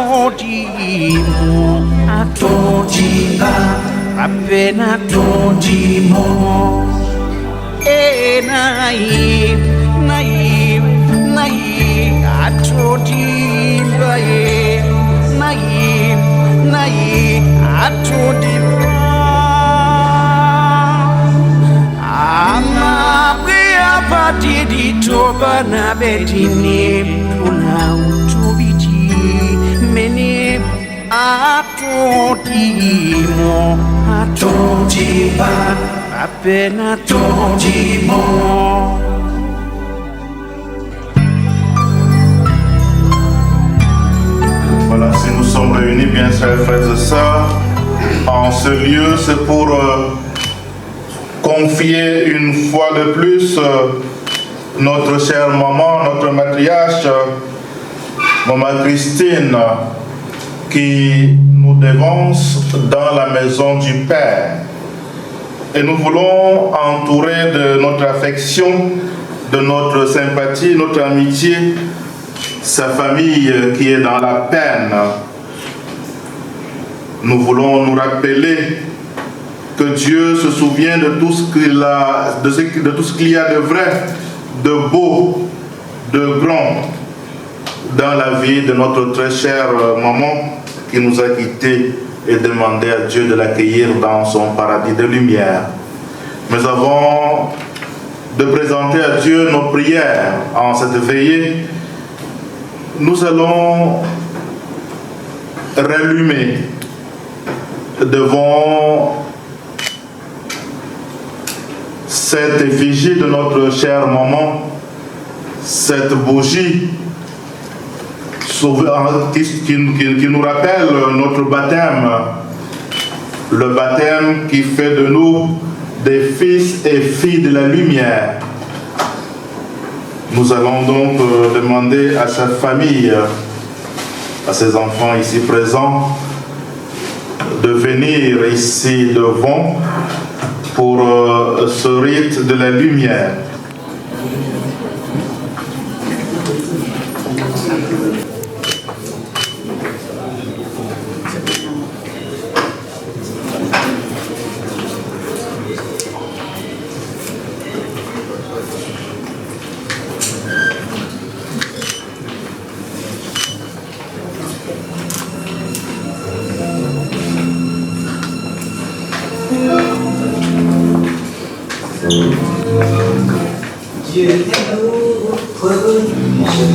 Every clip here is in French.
atodimo, atodima, appena atodimo. Naim, naim, naim, atodimba, naim, naim, atodimba. Patidi toba na betini pula utubiti meni atodimo atodiba apena atodimo. Voilà, si nous sommes réunis, bien chers frères et sœurs, en ce lieu, c'est pour confier une fois de plus notre chère maman, notre matriarche, maman Christine, qui nous dévance dans la maison du Père. Et nous voulons entourer de notre affection, de notre sympathie, notre amitié, sa famille qui est dans la peine. Nous voulons nous rappeler que Dieu se souvient de tout ce qu'il y a de vrai, de beau, de grand dans la vie de notre très chère maman qui nous a quittés et demandé à Dieu de l'accueillir dans son paradis de lumière. Mais avant de présenter à Dieu nos prières en cette veillée, nous allons rallumer devant cette effigie de notre chère maman, cette bougie qui nous rappelle notre baptême, le baptême qui fait de nous des fils et filles de la lumière. Nous allons donc demander à sa famille, à ses enfants ici présents, de venir ici devant pour ce rite de la lumière. Dieu est notre Dieu,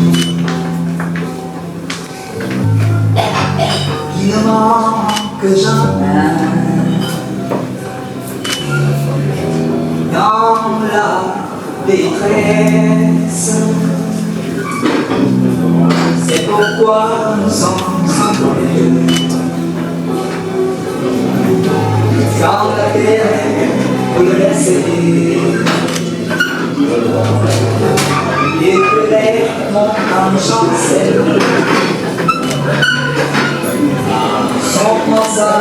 qui ne manque jamais. Dans la détresse, c'est pourquoi nous sommes entourés. Quand la terre vous le laissez, et que les montagnes chancellent, sont dans sa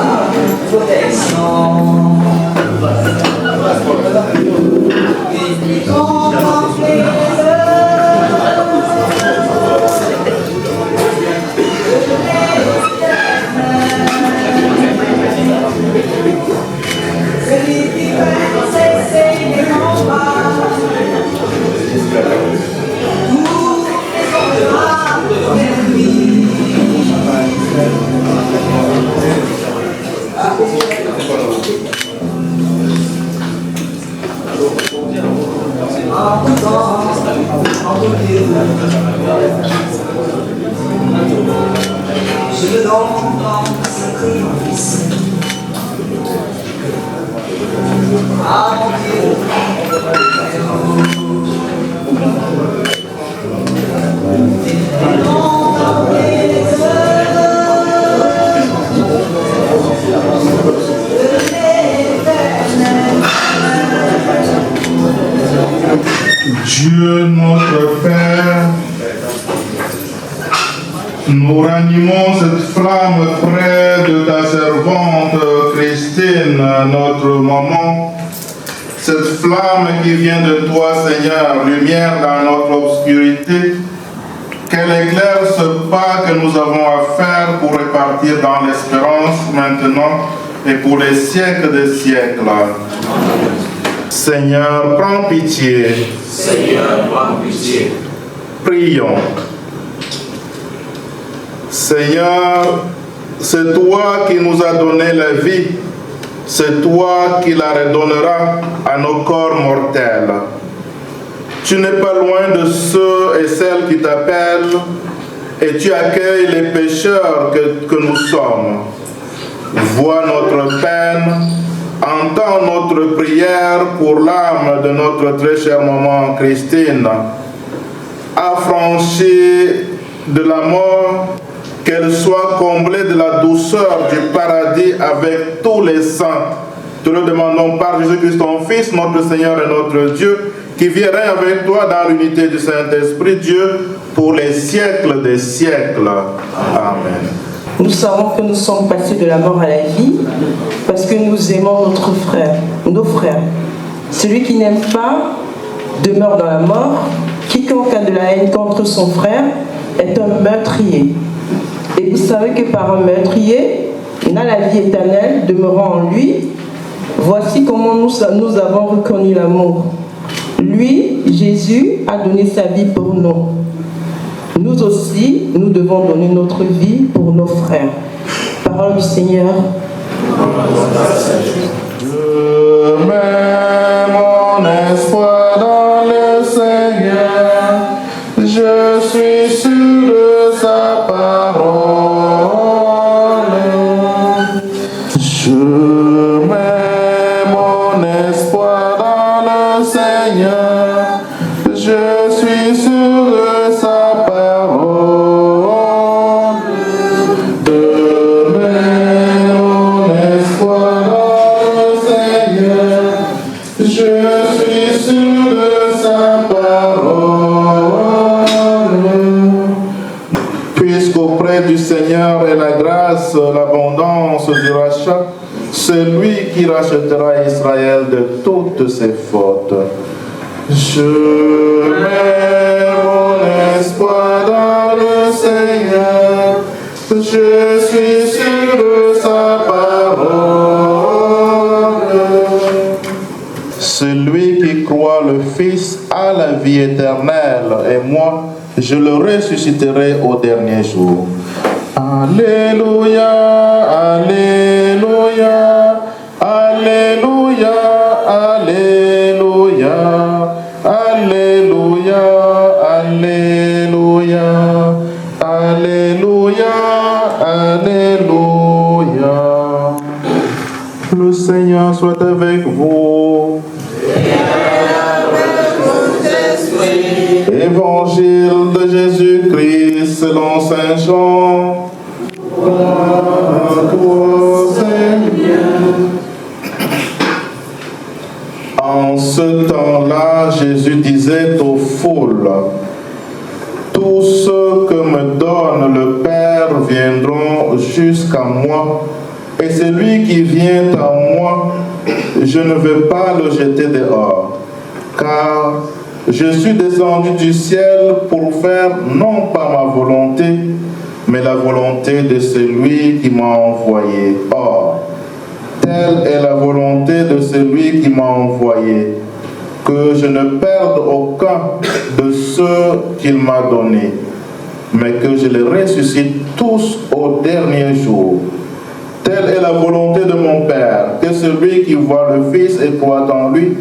protection. Et puis contempler celui qui fait cesser les combats. Je le donne dans ce sacrifice à mon Dieu. Dieu notre Père, nous ranimons cette flamme près de ta servante Christine, notre maman. Cette flamme qui vient de toi, Seigneur, lumière dans notre obscurité, qu'elle éclaire ce pas que nous avons à faire pour repartir dans l'espérance maintenant et pour les siècles des siècles. Seigneur, prends pitié. Seigneur, prends pitié. Prions. Seigneur, c'est toi qui nous as donné la vie. C'est toi qui la redonneras à nos corps mortels. Tu n'es pas loin de ceux et celles qui t'appellent et tu accueilles les pécheurs que nous sommes. Vois notre peine, entends notre prière pour l'âme de notre très chère maman Christine, affranchie de la mort, qu'elle soit comblée de la douceur du paradis avec tous les saints. Te le demandons par Jésus-Christ, ton Fils, notre Seigneur et notre Dieu, qui viendrait avec toi dans l'unité du Saint-Esprit, Dieu, pour les siècles des siècles. Amen. Nous savons que nous sommes passés de la mort à la vie parce que nous aimons nos frères. Celui qui n'aime pas demeure dans la mort. Quiconque a de la haine contre son frère est un meurtrier. Et vous savez que par un meurtrier, il a la vie éternelle demeurant en lui. Voici comment nous avons reconnu l'amour. Lui, Jésus, a donné sa vie pour nous. Nous aussi, nous devons donner notre vie pour nos frères. Parole du Seigneur. Je mets mon espoir dans le Seigneur. Je suis sûr de sa parole. Je mets mon espoir dans le Seigneur. Je suis sûr de sa parole. Je mets mon espoir dans le Seigneur. Je suis sûr de sa parole. Puisqu'auprès du Seigneur est la grâce, l'abondance du rachat, c'est lui qui rachètera Israël de toutes ses fautes. Je mets mon espoir dans le Seigneur, je suis sûr de sa parole. Celui qui croit le Fils a la vie éternelle, et moi, je le ressusciterai au dernier jour. Alléluia, Alléluia, Alléluia, Alléluia, Alléluia, Alléluia, Alléluia, Alléluia. Le Seigneur soit avec vous. Évangile de Jésus-Christ selon Saint Jean. Gloire à toi, Seigneur. En ce temps-là, Jésus disait aux foules, « Tous ceux que me donne le Père viendront jusqu'à moi, et celui qui vient à moi, je ne veux pas le jeter dehors, car je suis descendu du ciel pour faire non pas ma volonté, mais la volonté de celui qui m'a envoyé. Or, telle est la volonté de celui qui m'a envoyé, que je ne perde aucun de ceux qu'il m'a donnés, mais que je les ressuscite tous au dernier jour. Telle est la volonté de mon Père, que celui qui voit le Fils et croit en lui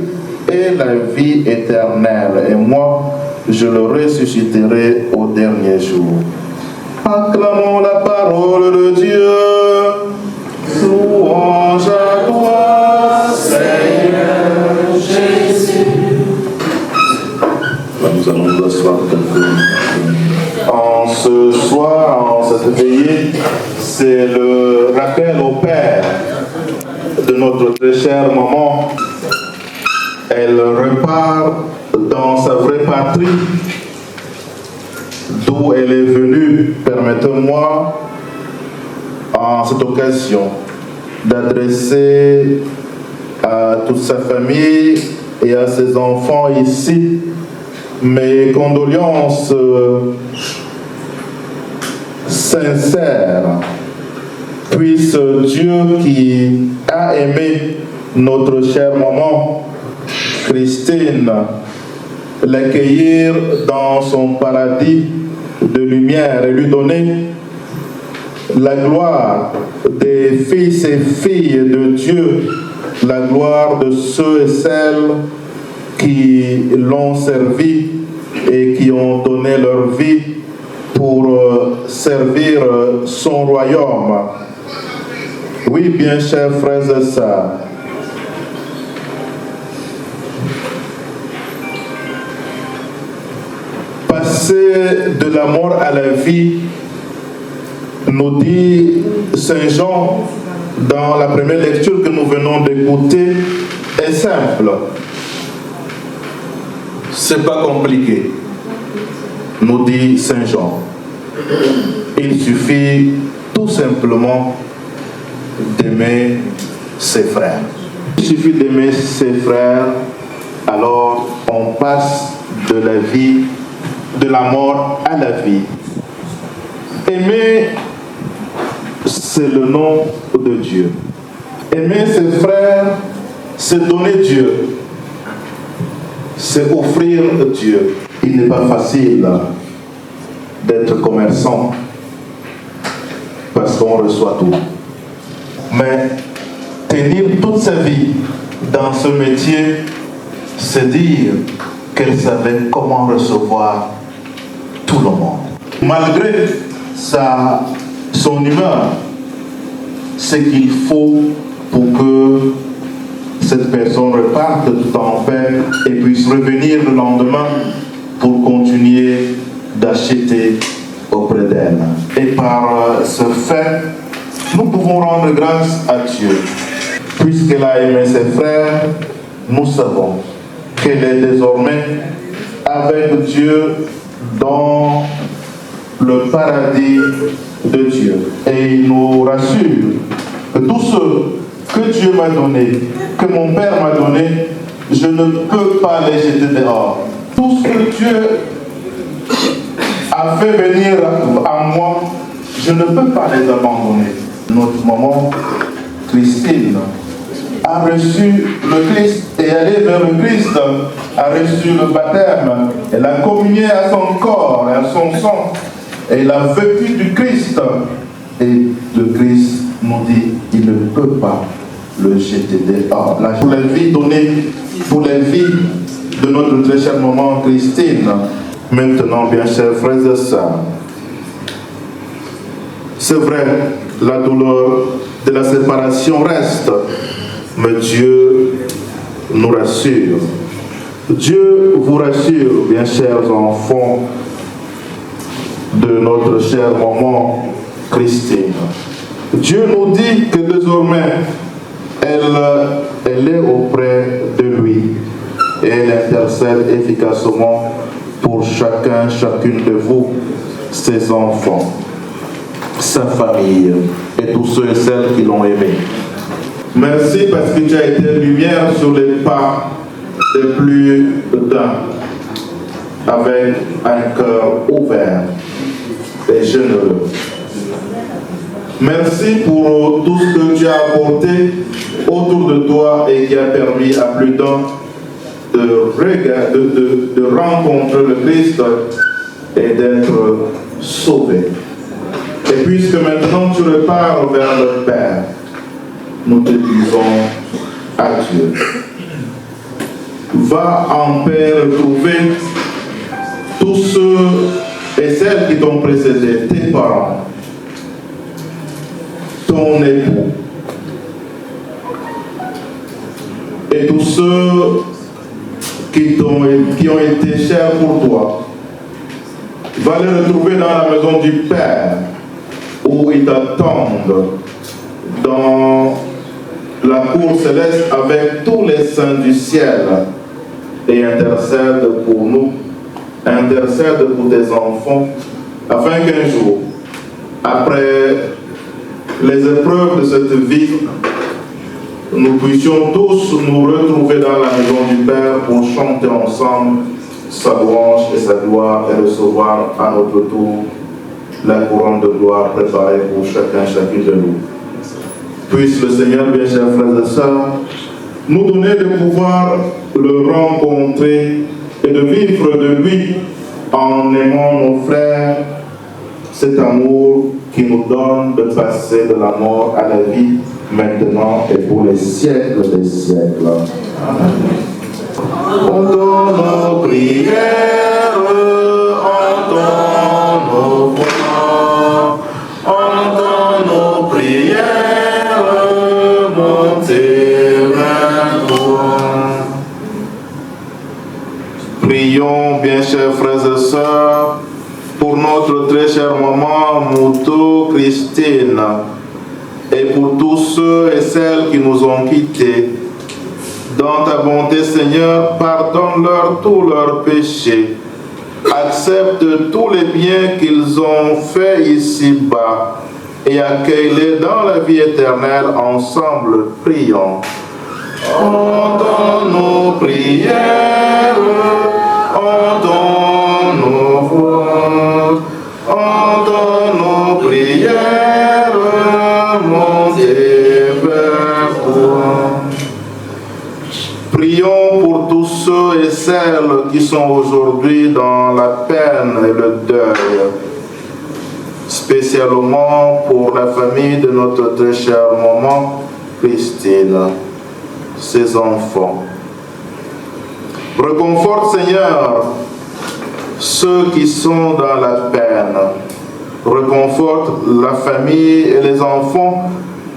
ait la vie éternelle, et moi, je le ressusciterai au dernier jour. Acclamons la parole de Dieu. Louange à toi, Seigneur Jésus. Nous allons nous asseoir en ce soir, en cette veillée, c'est le rappel au Père de notre très chère maman. Elle repart dans sa vraie patrie, d'où elle est venue. Permettez-moi, en cette occasion, d'adresser à toute sa famille et à ses enfants ici mes condoléances sincère. Puisse Dieu qui a aimé notre chère maman Christine l'accueillir dans son paradis de lumière et lui donner la gloire des fils et filles de Dieu, la gloire de ceux et celles qui l'ont servi et qui ont donné leur vie pour servir son royaume. Oui, bien chers frères et sœurs, passer de la mort à la vie, nous dit Saint Jean dans la première lecture que nous venons d'écouter, est simple. C'est pas compliqué, nous dit Saint Jean. Il suffit tout simplement d'aimer ses frères. Il suffit d'aimer ses frères, alors on passe de la vie, de la mort à la vie. Aimer, c'est le nom de Dieu. Aimer ses frères, c'est donner Dieu. C'est offrir Dieu. Il n'est pas facile d'être commerçant parce qu'on reçoit tout. Mais tenir toute sa vie dans ce métier, c'est dire qu'elle savait comment recevoir tout le monde. Malgré son humeur, ce qu'il faut pour que cette personne reparte tout en paix et puisse revenir le lendemain pour continuer d'acheter auprès d'elle. Et par ce fait, nous pouvons rendre grâce à Dieu. Puisqu'elle a aimé ses frères, nous savons qu'elle est désormais avec Dieu dans le paradis de Dieu. Et il nous rassure que tout ce que Dieu m'a donné, que mon Père m'a donné, je ne peux pas les jeter dehors. Tout ce que Dieu a fait venir à moi, je ne peux pas les abandonner. Notre maman Christine a reçu le Christ et allée vers le Christ, a reçu le baptême, elle a communié à son corps et à son sang, et elle a vécu du Christ. Et le Christ nous dit, il ne peut pas le jeter dehors. Pour la vie donnée, pour la vie de notre très chère maman Christine, maintenant, bien chers frères et sœurs, c'est vrai, la douleur de la séparation reste, mais Dieu nous rassure. Dieu vous rassure, bien chers enfants de notre chère maman Christine. Dieu nous dit que désormais, elle est auprès de lui et elle intercède efficacement pour chacune de vous, ses enfants, sa famille et tous ceux et celles qui l'ont aimé. Merci parce que tu as été lumière sur les pas des plus d'un, avec un cœur ouvert et généreux. Merci pour tout ce que tu as apporté autour de toi et qui a permis à plus d'un de rencontrer le Christ et d'être sauvé. Et puisque maintenant tu repars vers le Père, nous te disons adieu. Va en paix retrouver tous ceux et celles qui t'ont précédé, tes parents, ton époux, et tous ceux qui ont été chers pour toi. Va les retrouver dans la maison du Père, où ils t'attendent dans la cour céleste avec tous les saints du ciel, et intercède pour nous, intercède pour tes enfants, afin qu'un jour, après les épreuves de cette vie, nous puissions tous nous retrouver dans la maison du Père pour chanter ensemble sa louange et sa gloire et recevoir à notre tour la couronne de gloire préparée pour chacune de nous. Puisse le Seigneur, bien chers frères et sœurs, nous donner de pouvoir le rencontrer et de vivre de lui en aimant nos frères, cet amour qui nous donne de passer de la mort à la vie, maintenant et pour les siècles des siècles. Amen. Entends nos prières, entends nos voix, entends nos prières, montez vers toi. Prions, bien chers frères et sœurs, pour notre très chère maman Mouto Christine et pour tous ceux et celles qui nous ont quittés. Dans ta bonté, Seigneur, pardonne-leur tous leurs péchés. Accepte tous les biens qu'ils ont faits ici-bas et accueille-les dans la vie éternelle. Ensemble, prions. Entends nos prières, entends nos voix, entends nos prières, montez vers toi. Prions pour tous ceux et celles qui sont aujourd'hui dans la peine et le deuil, spécialement pour la famille de notre très chère maman Christine, ses enfants. Reconforte, Seigneur, ceux qui sont dans la peine. Reconforte la famille et les enfants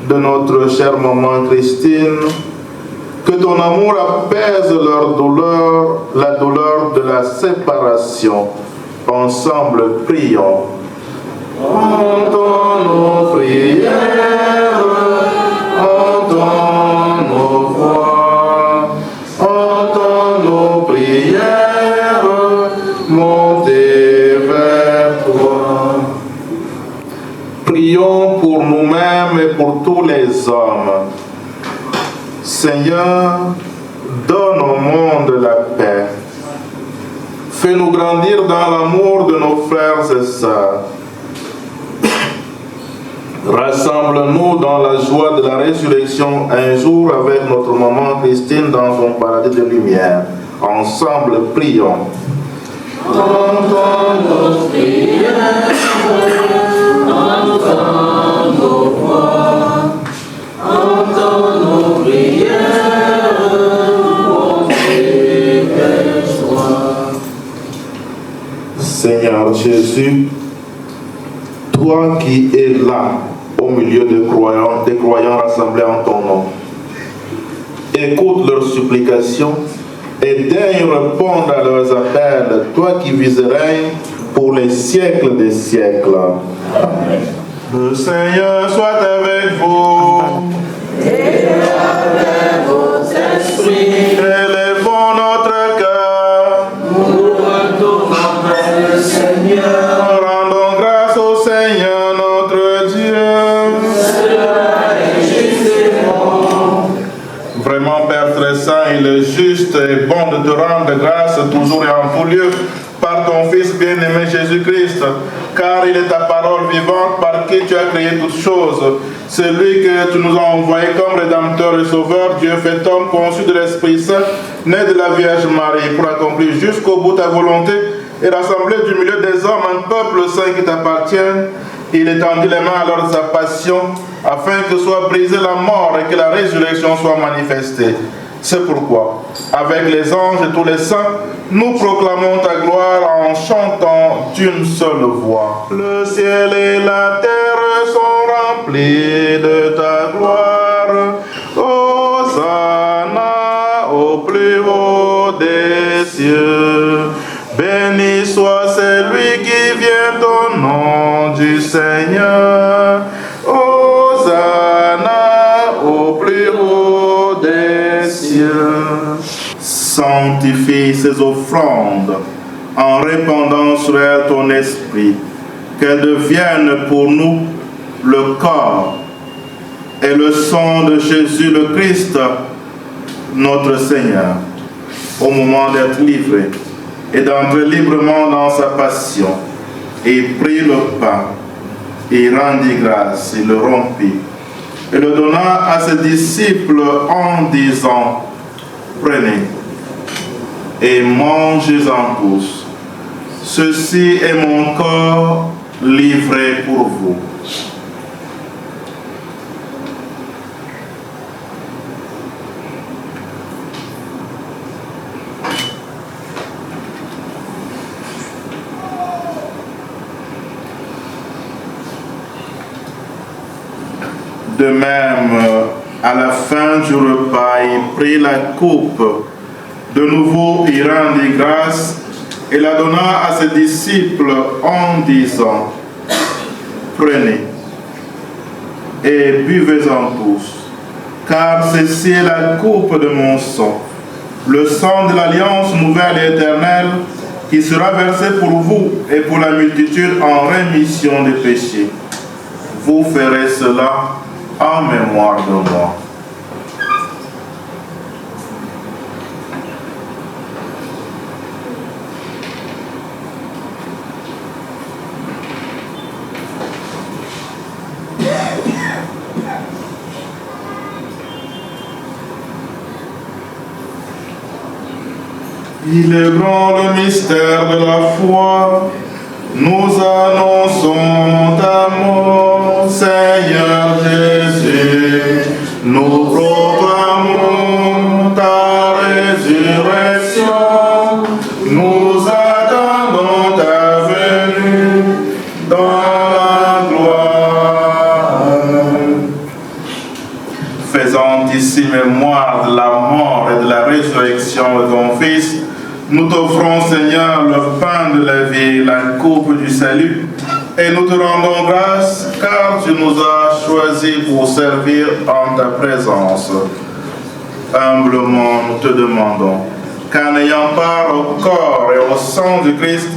de notre chère maman Christine. Que ton amour apaise leur douleur, la douleur de la séparation. Ensemble, prions. Entends nos prières, entends nos voix, entends nos prières, montez vers toi. Prions pour nous-mêmes et pour tous les hommes. Seigneur, donne au monde la paix. Fais-nous grandir dans l'amour de nos frères et sœurs. Rassemble-nous dans la joie de la résurrection un jour avec notre maman Christine dans son paradis de lumière. Ensemble, prions. Entends nos prières, entends nos voix, entends nos prières, montez vers toi. Seigneur Jésus, toi qui es là au milieu des croyants rassemblés en ton nom, écoute leurs supplications et daigne répondre à leurs appels, toi qui vis et règnes pour les siècles des siècles. Amen. Le Seigneur soit avec vous. Et avec votre esprit. Élevons notre cœur. Nous retournons vers le Seigneur. Rendons grâce au Seigneur notre Dieu. Cela est juste et bon. Vraiment, Père très saint, il est juste et bon de te rendre grâce toujours et en tout lieu par ton Fils bien-aimé Jésus-Christ, car il est ta parole vivante par qui tu as créé toutes choses. Celui que tu nous as envoyé comme Rédempteur et Sauveur, Dieu fait homme, conçu de l'Esprit Saint, né de la Vierge Marie, pour accomplir jusqu'au bout ta volonté et rassembler du milieu des hommes un peuple saint qui t'appartient. Il étendit les mains à leurs passions, afin que soit brisée la mort et que la résurrection soit manifestée. C'est pourquoi, avec les anges et tous les saints, nous proclamons ta gloire en chantant d'une seule voix. Le ciel et la terre sont remplis de ta gloire. Hosanna au plus haut des cieux. Béni soit celui qui vient au nom du Seigneur. Hosanna au plus haut des cieux. Sanctifie ces offrandes en répandant sur elles ton esprit, qu'elles deviennent pour nous le corps et le sang de Jésus le Christ, notre Seigneur, au moment d'être livré et d'entrer librement dans sa passion. et prit le pain, et rendit grâce, et le rompit, et le donna à ses disciples en disant, prenez, et mangez-en tous. Ceci est mon corps livré pour vous. De même, à la fin du repas, il prit la coupe. De nouveau, il rendit grâce et la donna à ses disciples en disant, prenez et buvez-en tous, car ceci est la coupe de mon sang, le sang de l'alliance nouvelle et éternelle qui sera versé pour vous et pour la multitude en rémission des péchés. Vous ferez cela en mémoire de moi. Il est grand le mystère de la foi. Nous annonçons ta mort, Seigneur Jésus. Nous proclamons ta résurrection. Nous attendons ta venue dans la gloire. Faisant ici mémoire de la mort et de la résurrection de ton Fils, nous t'offrons, Seigneur, le pain de la vie, la coupe du salut, et nous te rendons grâce, car tu nous as choisis pour servir en ta présence. Humblement, nous te demandons qu'en ayant part au corps et au sang du Christ,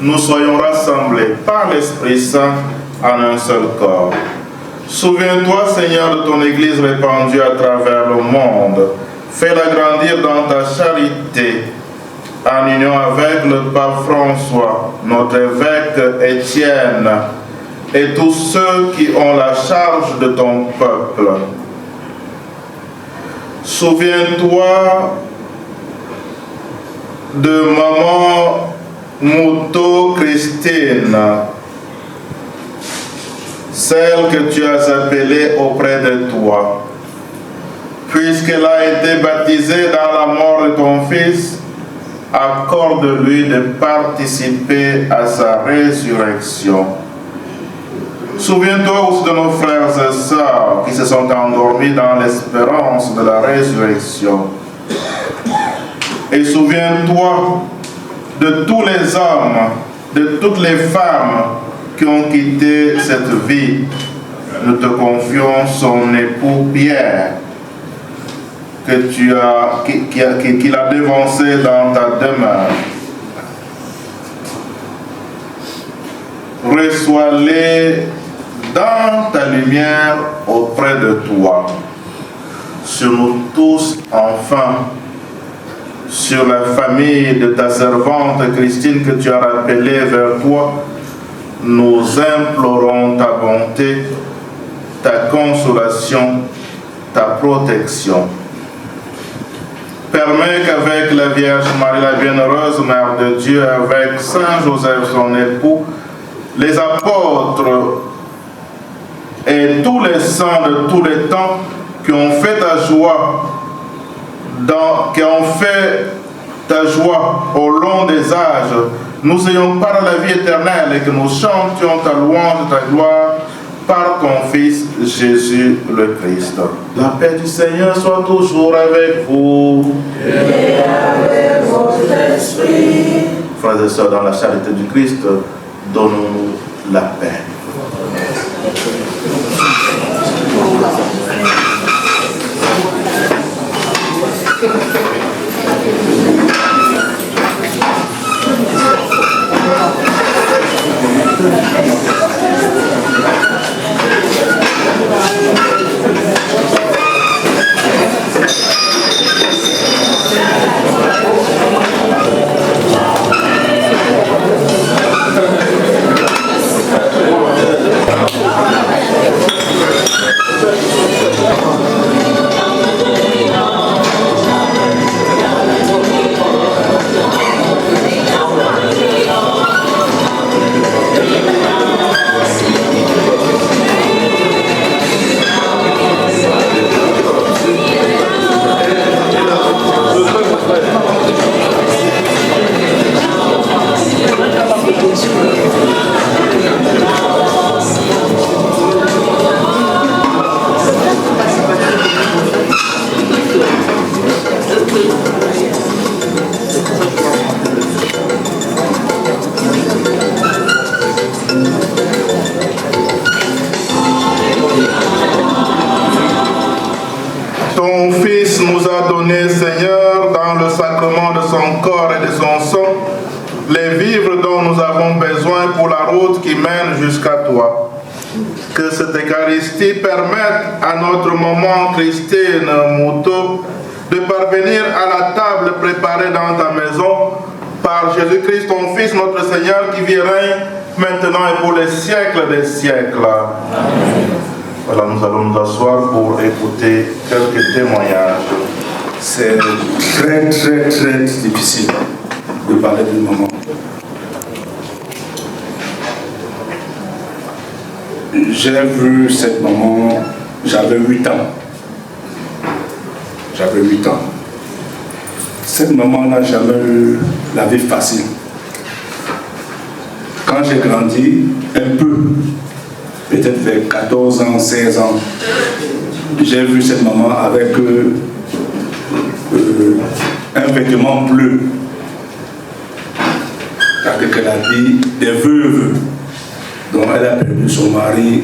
nous soyons rassemblés par l'Esprit Saint en un seul corps. Souviens-toi, Seigneur, de ton Église répandue à travers le monde. Fais-la grandir dans ta charité, en union avec le pape François, notre évêque Étienne, et tous ceux qui ont la charge de ton peuple. Souviens-toi de maman Mouto Christine, celle que tu as appelée auprès de toi. Puisqu'elle a été baptisée dans la mort de ton Fils, accorde-lui de participer à sa résurrection. Souviens-toi aussi de nos frères et sœurs qui se sont endormis dans l'espérance de la résurrection. Et souviens-toi de tous les hommes, de toutes les femmes qui ont quitté cette vie. Nous te confions son époux Pierre, qu'il a dévancé dans ta demeure. Reçois-les dans ta lumière auprès de toi. Sur nous tous, enfin, sur la famille de ta servante Christine que tu as rappelée vers toi, nous implorons ta bonté, ta consolation, ta protection. Permets qu'avec la Vierge Marie, la bienheureuse Mère de Dieu, avec Saint Joseph, son époux, les apôtres et tous les saints de tous les temps qui ont fait ta joie, au long des âges, nous ayons part à la vie éternelle et que nous chantions ta louange et ta gloire par ton Fils Jésus le Christ. La paix du Seigneur soit toujours avec vous. Et avec votre esprit. Frères et sœurs, dans la charité du Christ, donnons-nous la paix. nous as donné, Seigneur, dans le sacrement de son corps et de son sang, les vivres dont nous avons besoin pour la route qui mène jusqu'à toi. Que cette Eucharistie permette à notre maman Christine Moutot de parvenir à la table préparée dans ta maison par Jésus-Christ, ton Fils, notre Seigneur, qui vit et règne maintenant et pour les siècles des siècles. Voilà, nous allons nous asseoir pour écouter quelques témoignages. C'est très difficile de parler d'une maman. J'ai vu cette maman, j'avais 8 ans. J'avais 8 ans. Cette maman n'a jamais eu la vie facile. Quand j'ai grandi, un peu, peut-être vers 14 ans, 16 ans, j'ai vu cette maman avec un vêtement bleu. C'est-à-dire qu'elle a dit des veuves. Donc elle a perdu son mari.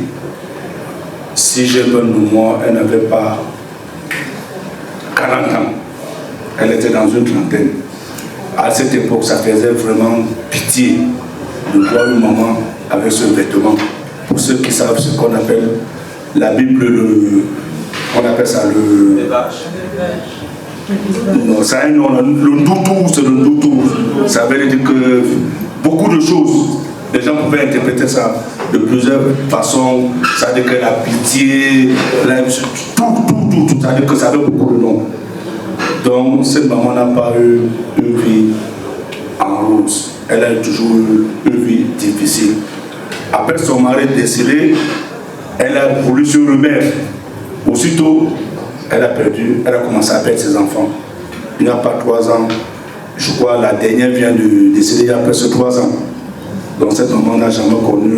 Si j'ai bonne de moi, elle n'avait pas 40 ans. Elle était dans une trentaine. À cette époque, ça faisait vraiment pitié de voir une maman avec ce vêtement. Pour ceux qui savent ce qu'on appelle la Bible, on appelle ça le... Non, ça a un nom, le doutou, c'est le doutou. Ça veut dire que beaucoup de choses, les gens pouvaient interpréter ça de plusieurs façons. Ça veut dire que la pitié, tout, ça veut dire que ça avait beaucoup de noms. Donc, cette maman n'a pas eu une vie en rose. Elle a toujours eu une vie difficile. Après son mari décédé, elle a voulu se remettre. Aussitôt, elle a commencé à perdre ses enfants. Il n'y a pas 3 ans. Je crois la dernière vient de décéder il y a presque 3 ans. Donc cette maman n'a jamais connu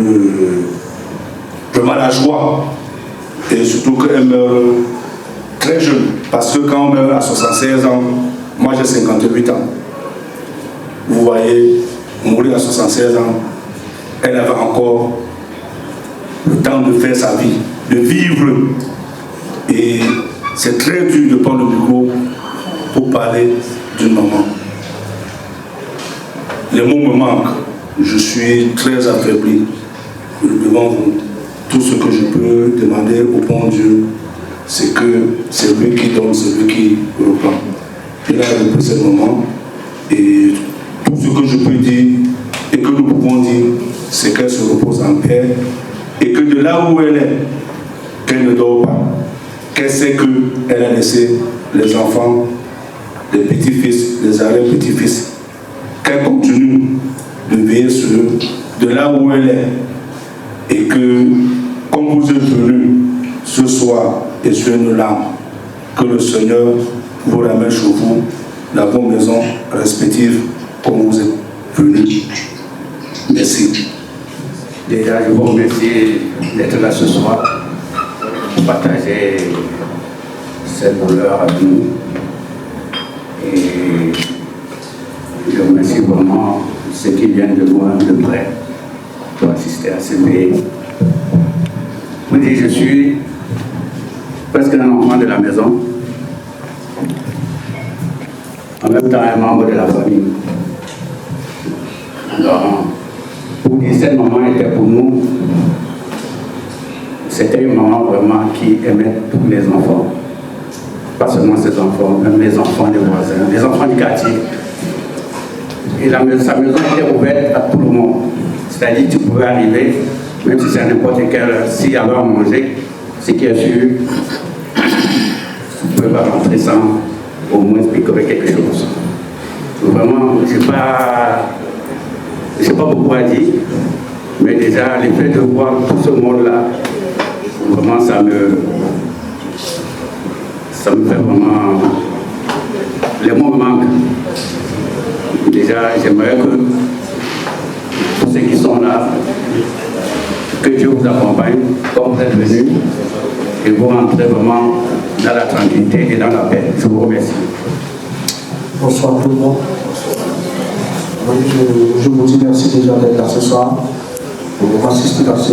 vraiment la joie. Et surtout qu'elle meurt très jeune. Parce que quand on meurt à 76 ans, moi j'ai 58 ans. Vous voyez, mourir à 76 ans, elle avait encore le temps de faire sa vie, de vivre. Et c'est très dur de prendre le micro pour parler d'une maman. Les mots me manquent. Je suis très affaibli devant vous. Tout ce que je peux demander au bon Dieu, c'est que c'est lui qui donne, c'est lui qui reprend. Il a repris ce moment et tout ce que je peux dire et que nous pouvons dire, c'est qu'elle se repose en paix et que de là où elle est, qu'elle ne dort pas, qu'elle sait qu'elle a laissé les enfants, les petits-fils, les arrière-petits-fils, qu'elle continue de veiller sur eux, de là où elle est, et que, comme vous êtes venus ce soir et sur une larme, que le Seigneur vous ramène chez vous, dans vos maisons respectives, comme vous êtes venus. Merci. Déjà, je vous remercie d'être là ce soir, pour partager cette douleur avec nous. Et je remercie vraiment ceux qui viennent de loin, de près, pour assister à ce pays. Moi, je suis presque un enfant de la maison, en même temps un membre de la famille. Alors, pour dire cette maman était pour nous, c'était une maman vraiment qui aimait tous les enfants. Pas seulement ses enfants, même les enfants des voisins, les enfants du quartier. Et sa maison était ouverte à tout le monde. C'est-à-dire que tu pouvais arriver, même si c'est à n'importe quelle heure, s'il y avait à manger, ce qui est sûr, tu ne pouvais pas rentrer sans au moins picorer quelque chose. Vraiment, je n'ai pas beaucoup à dire, mais déjà, le fait de voir tout ce monde-là, vraiment, ça me fait vraiment... Les mots me manquent. Déjà, j'aimerais que tous ceux qui sont là, que Dieu vous accompagne, comme vous êtes venus, et vous rentrez vraiment dans la tranquillité et dans la paix. Je vous remercie. Bonsoir tout le monde. Je vous dis merci déjà d'être là ce soir pour assister à ce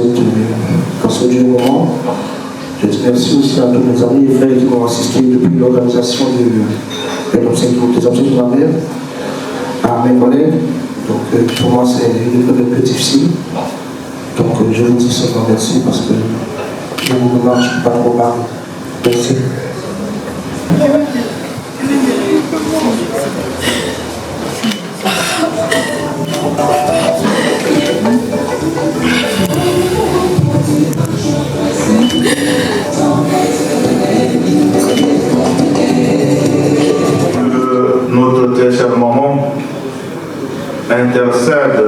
moment. Je dis merci aussi à tous mes amis et frères qui m'ont assisté depuis l'organisation des obsèques de ma mère, à mes collègues. Donc pour moi c'est une épreuve un peu difficile. Donc je vous dis seulement merci parce que je ne vous marche pas trop mal. Merci. Notre très chère maman intercède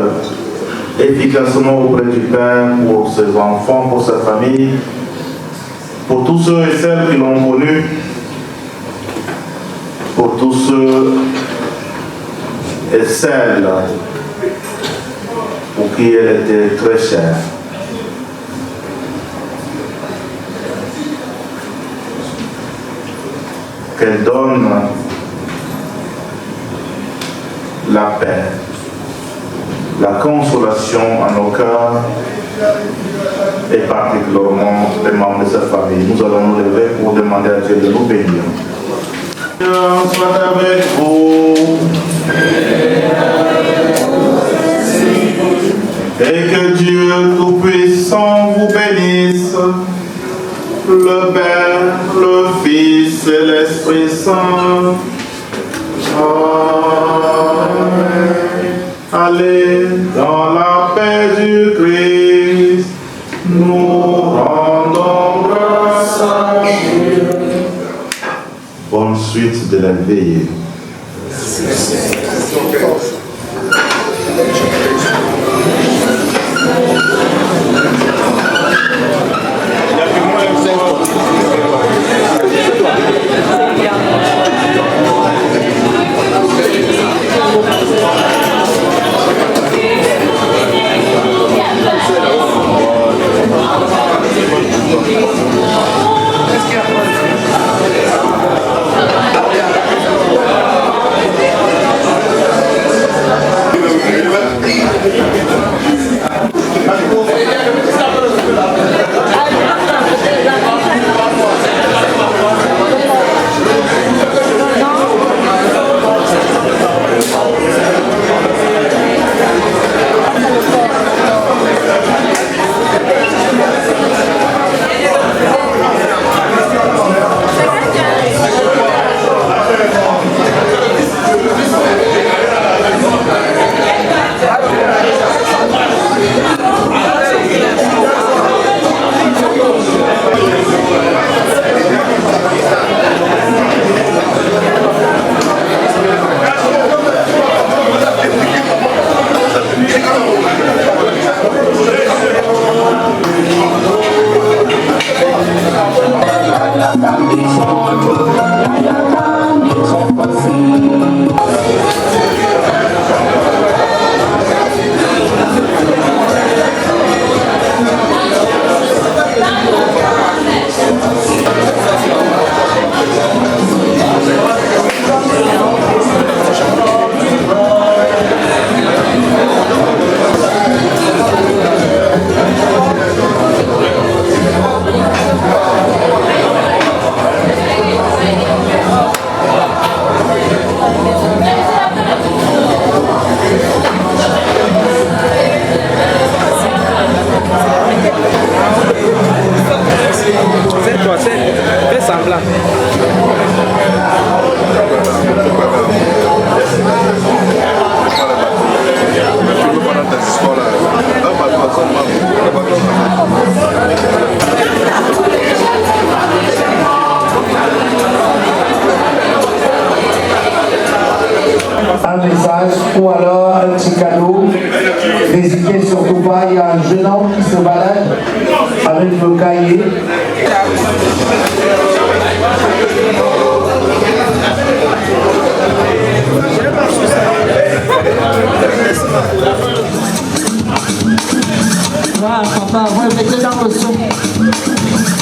efficacement auprès du Père pour ses enfants, pour sa famille, pour tous ceux et celles qui l'ont connue, pour tous ceux et celles pour qui elle était très chère. Qu'elle donne la paix, la consolation à nos cœurs et particulièrement les membres de sa famille. Nous allons nous lever pour demander à Dieu de nous bénir. Dieu soit avec vous. Et que Dieu Tout-Puissant vous bénisse, le Père, le Fils et l'Esprit Saint. Amen. Allez dans la paix du Christ, nous rendons grâce à Dieu. Bonne suite de la veillée. Un message ou alors un petit cadeau. N'hésitez surtout pas, il y a un jeune homme qui se balade avec le cahier. Voilà, papa, ouais, mettez dans le son.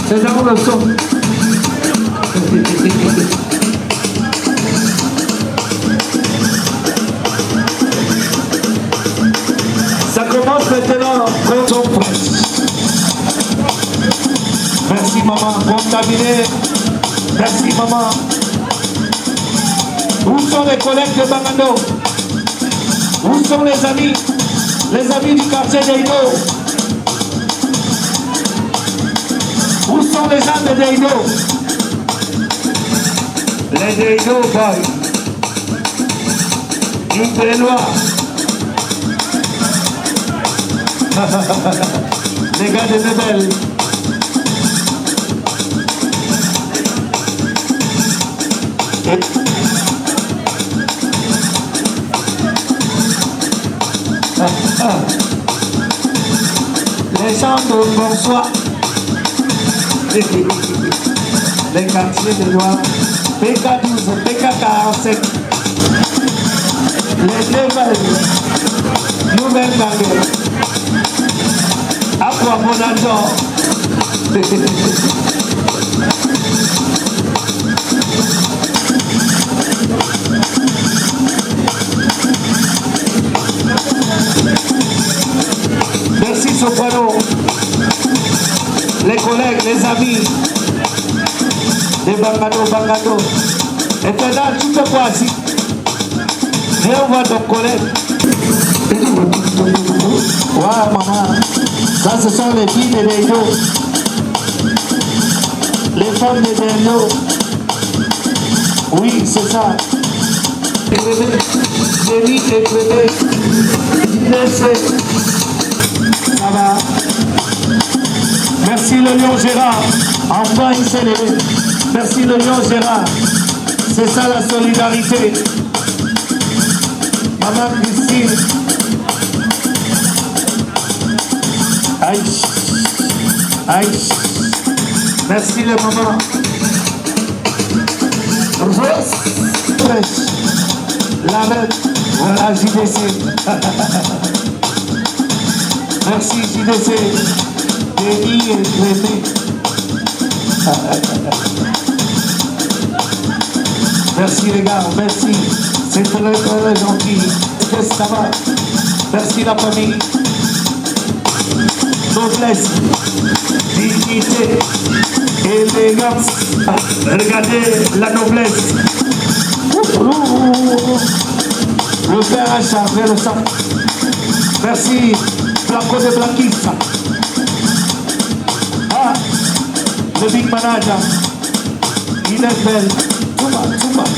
C'est dans le son. Ça commence maintenant, prends ton prêt. Merci maman, contaminé. Merci maman. Où sont les collègues de Bangando? Où sont les amis du quartier d'Eido? Où sont les gens de Deido? Les Deido boys. Une Bélois. Les gars de Nebel. Les gens de Bonsoir. Les quartiers de Loire. PK12, PK47. Les Nouvelle Baguette. Aqua Bonador. Merci Soprano. Les collègues, les amis de Bangando. Et maintenant, tu peux quoi ici? Viens voir ton collègue. Ouais, maman. Ça, ce sont les filles de Deido. Les femmes de Deido. Oui, c'est ça. Jérémy et Clément. Ça va. Merci le lion Gérard. Enfin, il s'est levé. Merci le lion Gérard. C'est ça la solidarité. Maman Christine. Aïe. Aïe. Merci les mamans. Rose. Fraîche. La reine. Voilà JDC. Merci JDC. Denis et Clément. Merci les gars, merci. C'est très gentil. Qu'est-ce que ça va? Merci la famille. Noblesse, dignité, élégance. Regardez la noblesse. Le père a chargé le sang. Merci, Blanco de Blanquista. Ah, le big manager. Il est belle. Tuba.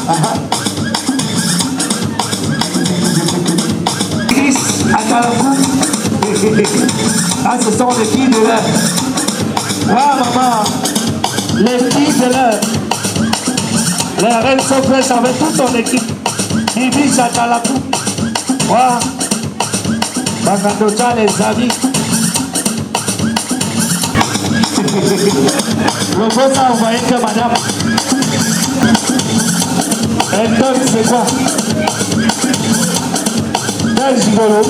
Aha. Chris Akalabou. Ah, ce sont les filles de l'heure. Ouais, maman. Les filles de l'heure. Les reines sont fraîches avec toute ton équipe. Ibis Akalabou. Ouais. Bagandocha, les amis. Le boss a envoyé que madame. Elle donne, c'est quoi? Quel gigolo.